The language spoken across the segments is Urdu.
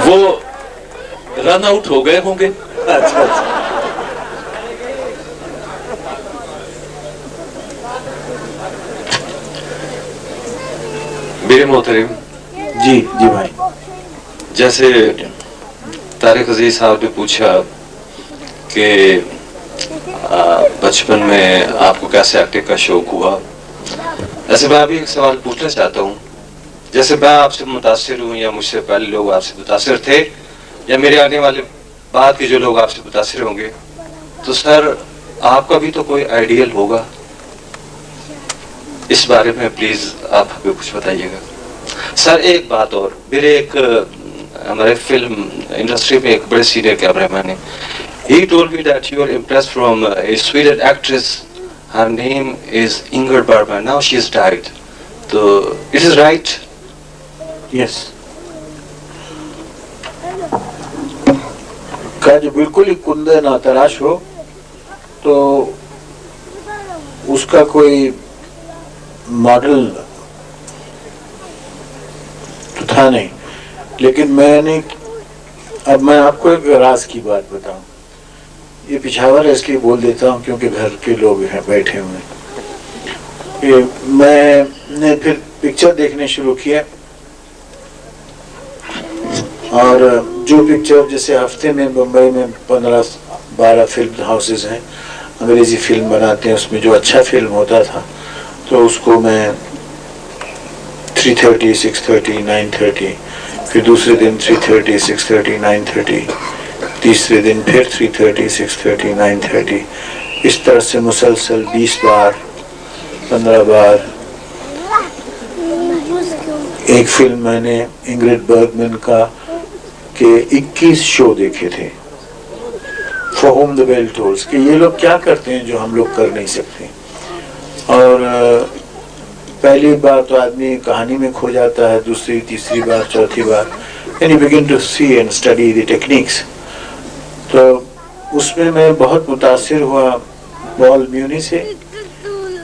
وہ رن آؤٹ ہو گئے ہوں گے. اچھا میرے محترم جی جی بھائی. جیسے طارق عزیز صاحب نے پوچھا کہ بچپن میں آپ کو کیسے ایکٹنگ کا شوق ہوا، ایسے میں ابھی ایک سوال پوچھنا چاہتا ہوں. جیسے میں آپ سے متاثر ہوں یا مجھ سے پہلے لوگ آپ سے متاثر تھے یا میرے آنے والے بعد کے جو لوگ آپ سے متاثر ہوں گے، تو سر آپ کا بھی تو کوئی آئیڈیل ہوگا. اس بارے میں پلیز آپ ہمیں کچھ بتائیے گا. سر ایک بات اور، میرے ایک ہمارے فلم انڈسٹری میں ایک بڑے سینئر کیمرہ مین ہیں. He told me that you are impressed from a Swedish actress. Her name is Ingrid Bergman. Now she is died. So it is right? یس. کا جو بالکل ہی کندہ نہ تراش ہو تو اس کا کوئی ماڈل تو تھا نہیں. لیکن میں نے اب میں آپ کو ایک راز کی بات بتاؤں. یہ پچھاور ہے اس لیے بول دیتا ہوں کیونکہ گھر کے لوگ ہیں بیٹھے ہوئے. میں نے پھر پکچر دیکھنے شروع کیا اور جو پکچر جیسے ہفتے میں بمبئی میں 15-12 فلم ہاؤسز ہیں انگریزی فلم بناتے ہیں، اس میں جو اچھا فلم ہوتا تھا تو اس کو میں 3:30 6:30 9:30 پھر دوسرے دن 3:30 6:30 9:30 تیسرے دن پھر 3:30 6:30 9:30 اس طرح سے مسلسل 20 بار 15 بار. ایک فلم میں نے انگرڈ برگمن کا کہ 21 شو دیکھے تھے For Whom the Bell Tolls کہ یہ لوگ کیا کرتے ہیں جو ہم لوگ کر نہیں سکتے. اور پہلی بار تو آدمی کہانی میں کھو جاتا ہے، دوسری تیسری بار چوتھی بار and you begin to see and study the techniques. تو اس میں بہت متاثر ہوا پال میونی سے،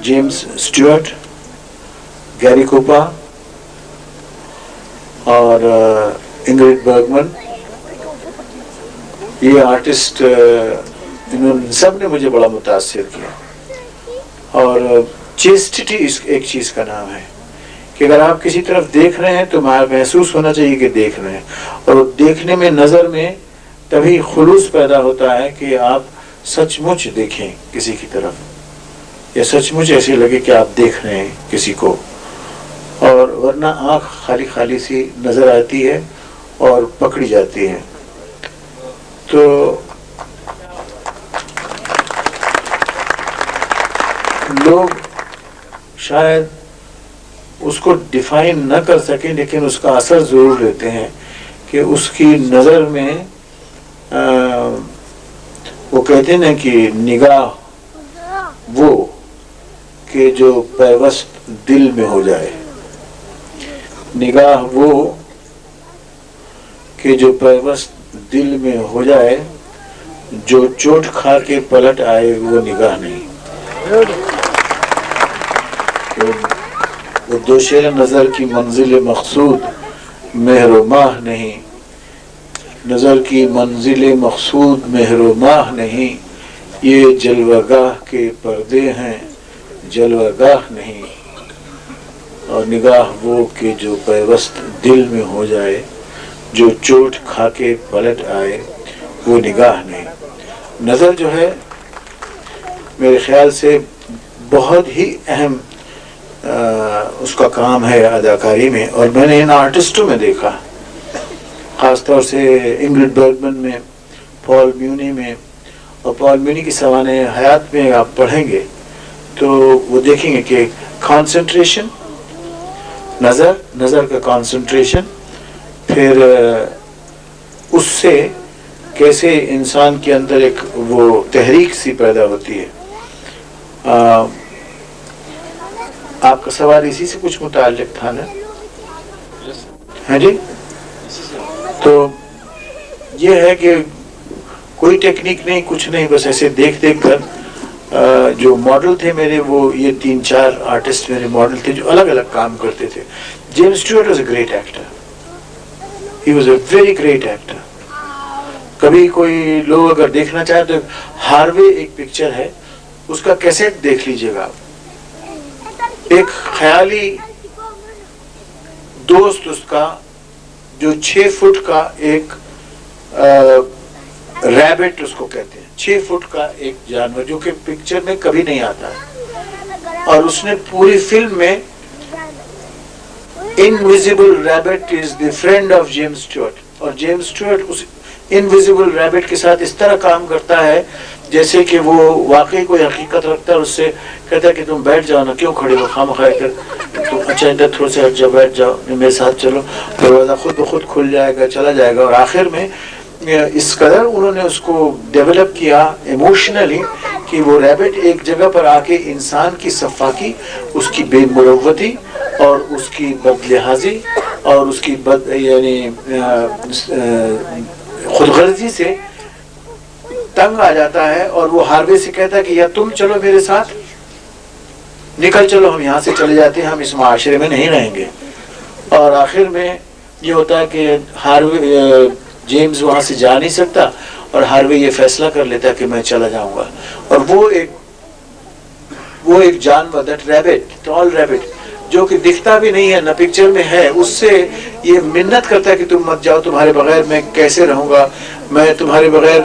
جیمز اسٹیورٹ، گیری کوپا اور انگرڈ برگمن. یہ آرٹسٹ انہوں سب نے مجھے بڑا متاثر کیا. اور چیسٹی ایک چیز کا نام ہے کہ اگر آپ کسی طرف دیکھ رہے ہیں تو محسوس ہونا چاہیے کہ دیکھ رہے ہیں، اور دیکھنے میں نظر میں تبھی خلوص پیدا ہوتا ہے کہ آپ سچ مچ دیکھیں کسی کی طرف یا سچ مچ ایسے لگے کہ آپ دیکھ رہے ہیں کسی کو، اور ورنہ آنکھ خالی خالی سی نظر آتی ہے اور پکڑی جاتی ہے. تو لوگ شاید اس کو ڈیفائن نہ کر سکیں لیکن اس کا اثر ضرور لیتے ہیں کہ اس کی نظر میں وہ کہتے ہیں کہ نگاہ وہ کہ جو پیوست دل میں ہو جائے، نگاہ وہ کہ جو پیوست دل میں ہو جائے، جو چوٹ کھا کے پلٹ آئے وہ نگاہ نہیں. وہ دوشے نظر کی منزل مقصود مہر و ماہ نہیں، نظر کی منزل مقصود مہر و ماہ نہیں، یہ جلوہ گاہ کے پردے ہیں جلوہ گاہ نہیں. اور نگاہ وہ کہ جو پیوست دل میں ہو جائے، جو چوٹ کھا کے پلٹ آئے وہ نگاہ نہیں. نظر جو ہے میرے خیال سے بہت ہی اہم اس کا کام ہے اداکاری میں. اور میں نے ان آرٹسٹوں میں دیکھا، خاص طور سے انگرڈ برگمن میں، پال میونی میں. اور پال میونی کی سوانح حیات میں آپ پڑھیں گے تو وہ دیکھیں گے کہ کانسنٹریشن، نظر کا کانسنٹریشن، پھر اس سے کیسے انسان کے اندر ایک وہ تحریک سی پیدا ہوتی ہے. آپ کا سوال اسی سے کچھ متعلق تھا نا؟ ہاں جی. تو یہ ہے کہ کوئی ٹیکنیک نہیں، کچھ نہیں، بس ایسے دیکھ کر جو ماڈل تھے میرے، وہ یہ 3-4 آرٹسٹ میرے ماڈل تھے جو الگ الگ کام کرتے تھے. James Stewart was a great actor. He was a very great actor. کبھی کوئی لوگ اگر دیکھنا چاہیں تو ہاروے ایک پکچر ہے, اس کا کیسٹ دیکھ لیجئے گا. ایک خیالی دوست اس کا جو 6 فٹ کا ایک ریبٹ اس کو کہتے ہیں, 6 فٹ کا ایک جانور جو کہ پکچر میں کبھی نہیں آتا ہے, اور اس نے پوری فلم میں invisible rabbit is the friend of James Stewart, اور جیمز اسٹیورٹ اس انویزیبل ریبٹ کے ساتھ اس طرح کام کرتا ہے جیسے کہ وہ واقعی کوئی حقیقت رکھتا ہے. اس سے کہتا ہے کہ تم بیٹھ جاؤ نا, کیوں کھڑے ہو, خواہ کر تم اچھا ادھر تھوڑا سا ہٹ جاؤ, بیٹھ جاؤ, میرے ساتھ چلو, دروازہ خود بخود کھل جائے گا, چلا جائے گا. اور آخر میں اس قدر انہوں نے اس کو ڈیولپ کیا ایموشنلی کہ وہ ریبٹ ایک جگہ پر آ کے انسان کی صفاکی, اس کی بے مروتی اور اس کی بد لحاظی اور اس کی یعنی خود غرضی سے تنگ آ جاتا ہے, اور وہ ہاروے سے کہتا ہے کہ یا تم چلو میرے ساتھ, نکل چلو, ہم یہاں سے چلے جاتے ہیں, ہم اس معاشرے میں نہیں رہیں گے. اور آخر میں یہ ہوتا ہے کہ ہاروے جیمز وہاں سے جا نہیں سکتا, اور ہاروے یہ فیصلہ کر لیتا ہے کہ میں چلا جاؤں گا. اور وہ ایک جانور, دیٹ ریبٹ, ٹال ریبٹ, جو کہ دکھتا بھی نہیں ہے, نہ پکچر میں ہے, اس سے یہ منت کرتا ہے کہ تم مت جاؤ, تمہارے بغیر میں کیسے رہوں گا, میں تمہارے بغیر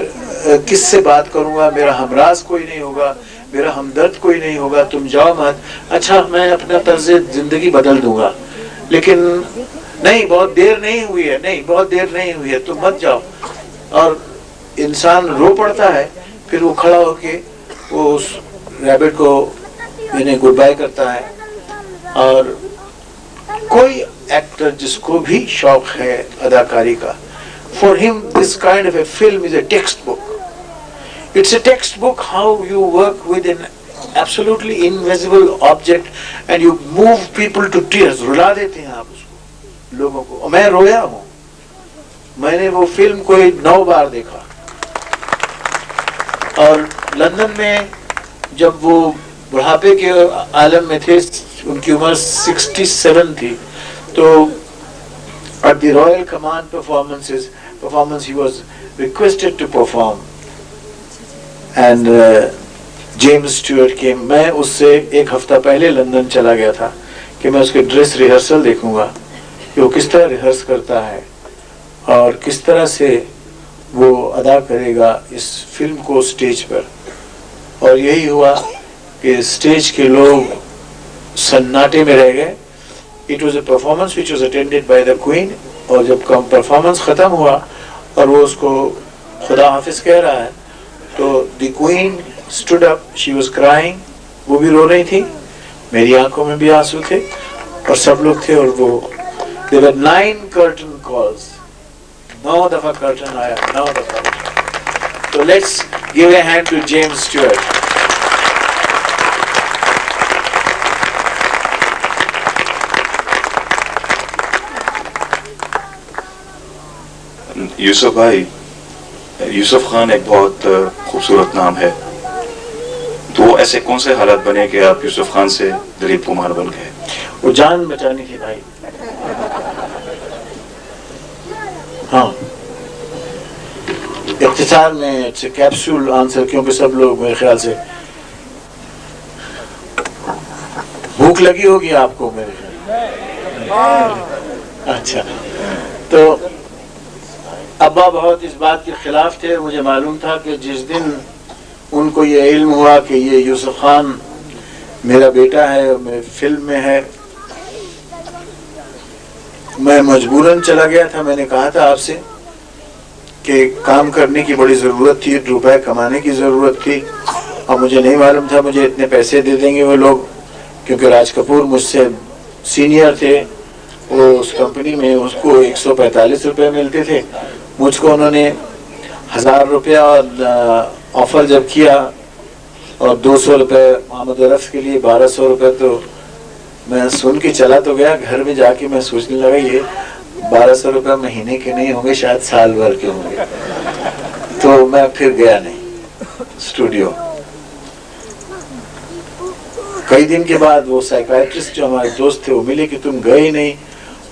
کس سے بات کروں گا, میرا ہمراز کوئی نہیں ہوگا, میرا ہمدرد کوئی نہیں ہوگا, تم جاؤ مت. اچھا میں اپنا طرز زندگی بدل دوں گا, لیکن نہیں, بہت دیر نہیں ہوئی ہے, نہیں بہت دیر نہیں ہوئی ہے, تم مت جاؤ. اور انسان رو پڑتا ہے, پھر وہ کھڑا ہو کے وہ اس ریبٹ کو یعنی گڈ بائی کرتا ہے. اور کوئی ایکٹر جس کو بھی شوق ہے اداکاری کا, for him this kind of a film is a textbook. It's a textbook how you work with an absolutely invisible object and you move people to tears. رلا دیتے ہیں آپ اس کو, لوگوں کو. اور میں رویا ہوں, میں نے وہ فلم کوئی 9 بار دیکھا. اور لندن میں جب وہ بڑھاپے کے عالم میں تھے, ان کی عمر 67 تھی, تو at the Royal Command performance he was requested to perform, and James Stewart came. میں اس سے 1 ہفتہ پہلے لندن چلا گیا تھا کہ میں اس کے ڈریس ریہرسل دیکھوں گا کہ وہ کس طرح ریہرس کرتا ہے اور کس طرح سے وہ ادا کرے گا اس فلم کو سٹیج پر. اور یہی ہوا کہ سٹیج کے لوگ سناٹے میں رہ گئے. It was a performance which was attended by the Queen, اور جب پرفارمنس ختم ہوا اور وہ اس کو خدا حافظ کہہ رہا ہے, تو the Queen stood up, she was crying, وہ بھی رو رہی تھی, میری آنکھوں میں بھی آنسو تھے, اور سب لوگ تھے. اور وہ there were 9 curtain calls, 9 دفعہ curtain آیا, 9 دفعہ. So let's give a hand to James Stewart. یوسف بھائی, یوسف خان ایک بہت خوبصورت نام ہے, تو ایسے کون سے حالات بنے کہ آپ یوسف خان سے دلیپ کمار بن گئے؟ وہ جان بچانی تھی بھائی. ہاں, اختصار میں کیپسول آنسر, کیونکہ سب لوگ میرے خیال سے بھوک لگی ہوگی آپ کو میرے خیال. اچھا, تو ابا بہت اس بات کے خلاف تھے. مجھے معلوم تھا کہ جس دن ان کو یہ علم ہوا کہ یہ یوسف خان میرا بیٹا ہے, میرے فلم میں ہے, میں مجبوراً چلا گیا تھا. میں نے کہا تھا آپ سے کہ کام کرنے کی بڑی ضرورت تھی, روپے کمانے کی ضرورت تھی, اور مجھے نہیں معلوم تھا مجھے اتنے پیسے دے دیں گے وہ لوگ, کیونکہ راج کپور مجھ سے سینئر تھے. وہ اس کمپنی میں اس کو 145 روپے ملتے تھے, مجھ کو انہوں نے 1000 روپیہ آفر جب کیا, اور 200 روپے محمد عرف کے لیے 1200 روپے, تو میں سن کے چلا تو گیا. گھر میں جا کے میں سوچنے لگا یہ 1200 روپے مہینے کے نہیں ہوں گے, شاید سال بھر کے ہوں گے. تو میں پھر گیا نہیں اسٹوڈیو. کئی دن کے بعد وہ سائیکائٹرسٹ جو ہمارے دوست تھے وہ ملے کہ تم گئے ہی نہیں,